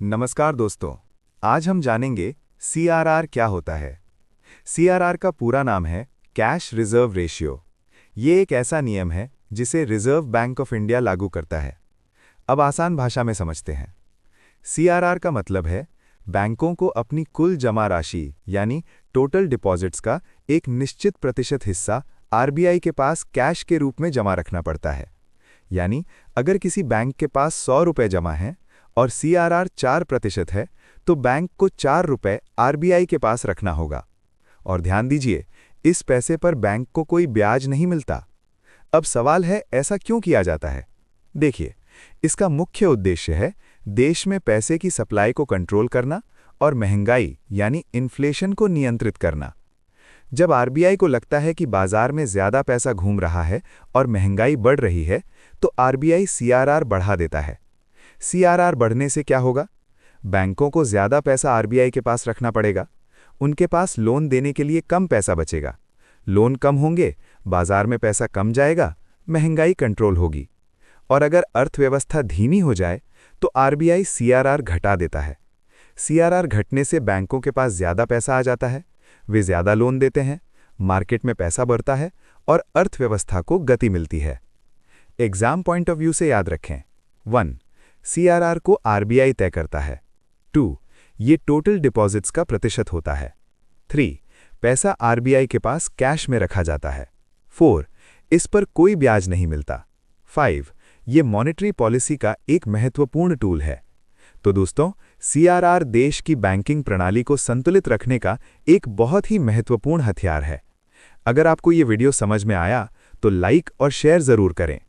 नमस्कार दोस्तों। आज हम जानेंगे सीआरआर क्या होता है। सीआरआर का पूरा नाम है कैश रिजर्व रेशियो। ये एक ऐसा नियम है जिसे रिजर्व बैंक ऑफ इंडिया लागू करता है। अब आसान भाषा में समझते हैं। सीआरआर का मतलब है बैंकों को अपनी कुल जमा राशि यानी टोटल डिपॉजिट्स का एक निश्चित प्रतिशत हिस्सा आरबीआई के पास कैश के रूप में जमा रखना पड़ता है। यानी अगर किसी बैंक के पास 100 रुपये जमा हैं और सीआरआर 4% है, तो बैंक को 4 रुपये आरबीआई के पास रखना होगा। और ध्यान दीजिए, इस पैसे पर बैंक को कोई ब्याज नहीं मिलता। अब सवाल है, ऐसा क्यों किया जाता है? देखिए, इसका मुख्य उद्देश्य है देश में पैसे की सप्लाई को कंट्रोल करना और महंगाई यानी इन्फ्लेशन को नियंत्रित करना। जब आरबीआई को लगता है कि बाजार में ज्यादा पैसा घूम रहा है और महंगाई बढ़ रही है, तो आरबीआई सीआरआर बढ़ा देता है। सीआरआर बढ़ने से क्या होगा? बैंकों को ज्यादा पैसा आरबीआई के पास रखना पड़ेगा। उनके पास लोन देने के लिए कम पैसा बचेगा। लोन कम होंगे, बाजार में पैसा कम जाएगा, महंगाई कंट्रोल होगी। और अगर अर्थव्यवस्था धीमी हो जाए, तो आरबीआई सीआरआर घटा देता है। सीआरआर घटने से बैंकों के पास ज्यादा पैसा आ जाता है, वे ज्यादा लोन देते हैं, मार्केट में पैसा बढ़ता है और अर्थव्यवस्था को गति मिलती है। एग्जाम पॉइंट ऑफ व्यू से याद रखें। 1. सीआरआर को आरबीआई तय करता है। 2. ये टोटल डिपॉजिट्स का प्रतिशत होता है। 3. पैसा आरबीआई के पास कैश में रखा जाता है। 4. इस पर कोई ब्याज नहीं मिलता। 5. ये मॉनेटरी पॉलिसी का एक महत्वपूर्ण टूल है। तो दोस्तों, सीआरआर देश की बैंकिंग प्रणाली को संतुलित रखने का एक बहुत ही महत्वपूर्ण हथियार है। अगर आपको ये वीडियो समझ में आया, तो लाइक और शेयर जरूर करें।